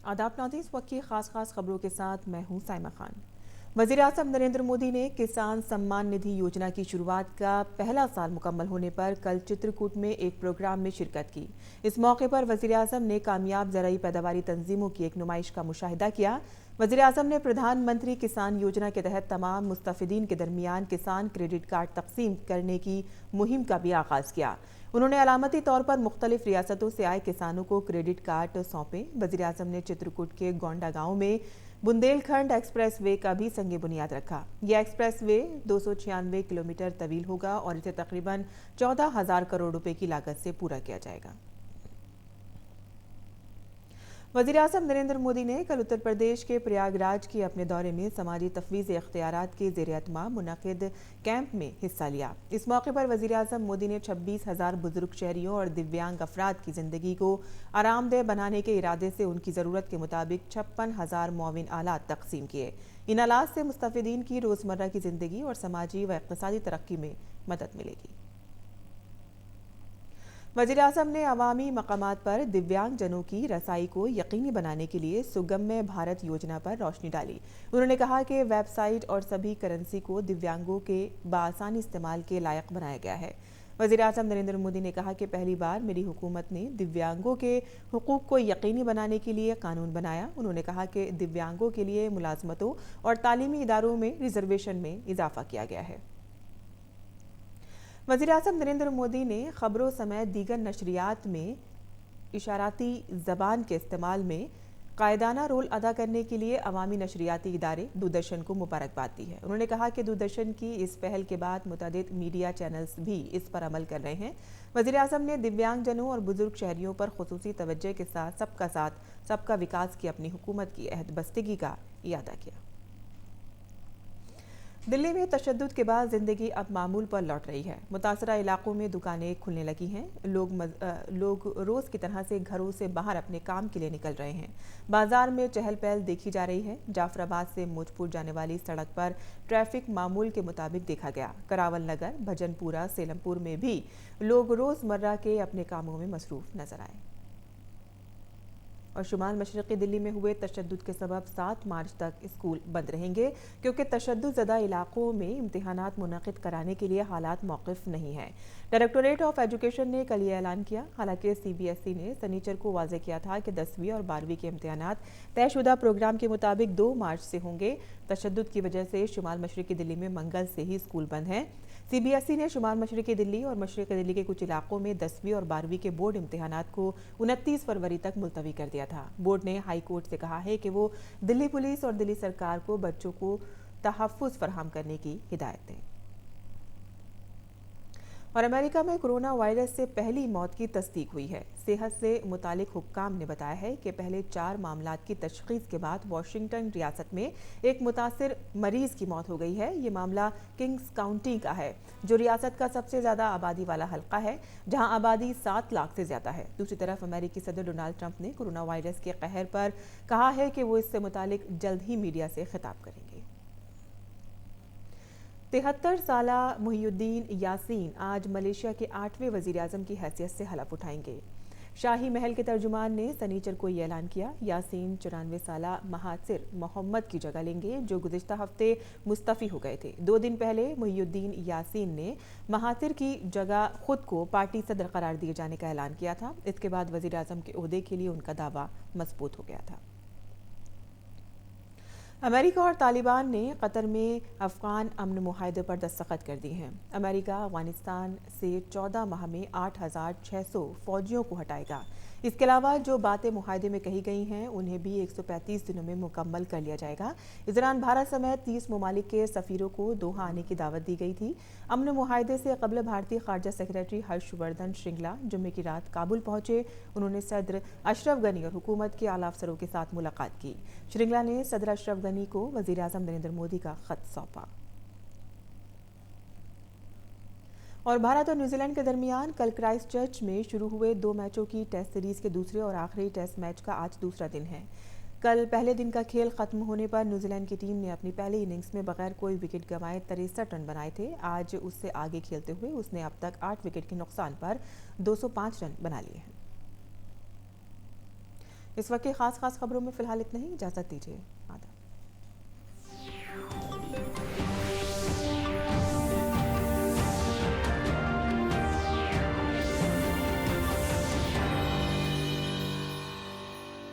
आदाब नाज़रीन, इस वक्त की खास खबरों के साथ मैं हूं साइमा खान। वज़ीर आज़म नरेंद्र मोदी ने किसान सम्मान निधि योजना की शुरुआत का पहला साल मुकम्मल होने पर कल चित्रकूट में एक प्रोग्राम में शिरकत की। इस मौके पर वज़ीर आज़म ने कामयाब ज़राई पैदावारी तंजीमों की एक नुमाइश का मुशाहिदा किया। वज़ीर आज़म ने प्रधानमंत्री किसान योजना के तहत तमाम मुस्तफ़िदीन के दरमियान किसान क्रेडिट कार्ड तकसीम करने की मुहिम का भी आगाज़ किया। उन्होंने अलामती तौर पर मुख्तलिफ रियासतों से आए किसानों को क्रेडिट कार्ड सौंपे। वज़ीर आज़म ने चित्रकूट के गोंडा गांव में बुंदेलखंड एक्सप्रेस वे का भी संग बुनियाद रखा। यह एक्सप्रेस वे 296 किलोमीटर तवील होगा और इसे तकरीबन 14,000 करोड़ रुपए की लागत से पूरा किया जाएगा। वज़ीर आज़म नरेंद्र मोदी ने कल उत्तर प्रदेश के प्रयागराज के अपने दौरे में समाजी तफवीज़ इख्तियारात के ज़ेर-ए-एहतमाम मुनक़िद कैंप में हिस्सा लिया। इस मौके पर वज़ीर आज़म मोदी ने 26,000 बुजुर्ग शहरियों और दिव्यांग अफराद की ज़िंदगी को आरामदेह बनाने के इरादे से उनकी ज़रूरत के मुताबिक 56,000 मुआविन आलात तकसीम किए। इन आलात से मुस्तफ़िदीन की रोज़मर्रा की ज़िंदगी और समाजी व इक़्तिसादी तरक्की में मदद मिलेगी। वज़ीर आज़म ने अवामी मकामात पर दिव्यांग जनों की रसाई को यकीनी बनाने के लिए सुगम्य भारत योजना पर रोशनी डाली। उन्होंने कहा कि वेबसाइट और सभी करेंसी को दिव्यांगों के बासानी इस्तेमाल के लायक बनाया गया है। वज़ीर आज़म नरेंद्र मोदी ने कहा कि पहली बार मेरी हुकूमत ने दिव्यांगों के हुकूक को यकीनी बनाने के लिए कानून बनाया। उन्होंने कहा कि दिव्यांगों के लिए मुलाजमतों और तालीमी इदारों में रिजर्वेशन में इजाफा किया गया है। वज़ीर आज़म नरेंद्र मोदी ने खबरों समेत दीगर नशरियात में इशाराती ज़बान के इस्तेमाल में कायदाना रोल अदा करने के लिए अवामी नशरियाती इदारे दूरदर्शन को मुबारकबाद दी है। उन्होंने कहा कि दूरदर्शन की इस पहल के बाद मुतअद्दिद मीडिया चैनल्स भी इस पर अमल कर रहे हैं। वज़ीर आज़म ने दिव्यांगजनों और बुजुर्ग शहरियों पर खुसूसी तवज्जो के साथ सबका विकास की अपनी हुकूमत की अहदबस्तगी का इयादा किया। दिल्ली में तशद्दुद के बाद ज़िंदगी अब मामूल पर लौट रही है। मुतासरा इलाकों में दुकानें खुलने लगी हैं। लोग रोज़ की तरह से घरों से बाहर अपने काम के लिए निकल रहे हैं। बाजार में चहल पहल देखी जा रही है। जाफराबाद से मोजपुर जाने वाली सड़क पर ट्रैफिक मामूल के मुताबिक देखा गया। करावल नगर, भजनपुरा, सेलमपुर में भी लोग रोज़मर्रा के अपने कामों में मसरूफ़ नजर आए। और शुमाल मशरक़ी दिल्ली में हुए तशद्दुद के सबब 7 मार्च तक स्कूल बंद रहेंगे, क्योंकि तशद्दुद ज़दा इलाकों में इम्तिहानात मुनक़िद कराने के लिए हालात मौक़िफ़ नहीं है। डायरेक्टोरेट ऑफ एजुकेशन ने कल ये ऐलान किया। हालांकि CBSE ने सनीचर को वाज़ेह किया था कि 10वीं और 12वीं के इम्तिहानात तयशुदा प्रोग्राम के मुताबिक 2 मार्च से होंगे। तशद्दुद की वजह से शुमाल मशरक़ी दिल्ली में मंगल से ही स्कूल बंद हैं। CBSE ने शुमाल मशरक़ी दिल्ली और मशरक़ी दिल्ली के कुछ इलाकों में 10वीं और 12वीं के बोर्ड इम्तिहानात को 29 फरवरी तक मुलतवी कर दिया था। बोर्ड ने हाई कोर्ट से कहा है कि वो दिल्ली पुलिस और दिल्ली सरकार को बच्चों को तहफ़्फ़ुज़ फराहम करने की हिदायत दें। और अमेरिका में कोरोना वायरस से पहली मौत की तस्दीक हुई है। सेहत से मुतालिक हुक्काम ने बताया है कि पहले 4 मामलात की तशख़ीस के बाद वाशिंगटन रियासत में एक मुतासिर मरीज़ की मौत हो गई है। ये मामला किंग्स काउंटी का है, जो रियासत का सबसे ज़्यादा आबादी वाला हल्का है, जहां आबादी 7 लाख से ज़्यादा है। दूसरी तरफ अमेरिकी सदर डोनाल्ड ट्रंप ने कोरोना वायरस के कहर पर कहा है कि वो इससे मुतालिक जल्द ही मीडिया से खिताब करेंगे। 73 साला मुहियुद्दीन यासीन आज मलेशिया के 8वें वज़ीर आज़म की हैसियत से हलफ उठाएंगे। शाही महल के तर्जुमान ने सनीचर को ये ऐलान किया। यासीन 94 साला महासिर मोहम्मद की जगह लेंगे, जो गुज़िश्ता हफ्ते मुस्तफ़ी हो गए थे। 2 दिन पहले मुहियुद्दीन यासीन ने महासिर की जगह खुद को पार्टी सदर करार दिए जाने का ऐलान किया था। इसके बाद वज़ीर आज़म के ओहदे के लिए उनका दावा मजबूत हो गया था। अमेरिका और तालिबान ने कतर में अफ़गान अमन मुआहदे पर दस्तखत कर दी हैं। अमेरिका अफ़गानिस्तान से 14 माह में 8,600 फ़ौजियों को हटाएगा। इसके अलावा जो बातें मुआहदे में कही गई हैं उन्हें भी 135 दिनों में मुकम्मल कर लिया जाएगा। इस दौरान भारत समेत 30 ममालिक के सफ़ीरों को दोहा आने की दावत दी गई थी। अमन मुआहदे से कबल भारतीय खारजा सेक्रेटरी हर्षवर्धन श्रिंगला जुम्मे की रात काबुल पहुंचे। उन्होंने सदर अशरफ गनी और हुकूमत के आला अफसरों के साथ मुलाकात की। श्रिंगला ने सदर अशरफ गनी को वज़ीर आज़म नरेंद्र मोदी का खत सौंपा। और भारत और न्यूजीलैंड के दरमियान कल क्राइस्ट चर्च में शुरू हुए 2 मैचों की टेस्ट सीरीज के दूसरे और आखिरी टेस्ट मैच का आज दूसरा दिन है। कल पहले दिन का खेल खत्म होने पर न्यूजीलैंड की टीम ने अपनी पहली इनिंग्स में बगैर कोई विकेट गंवाए 63 रन बनाए थे। आज उससे आगे खेलते हुए उसने अब तक 8 विकेट के नुकसान पर 205 रन बना लिए हैं। اس وقت کی خاص خبروں میں فی الحال اتنا ہی، اجازت دیجیے، آداب۔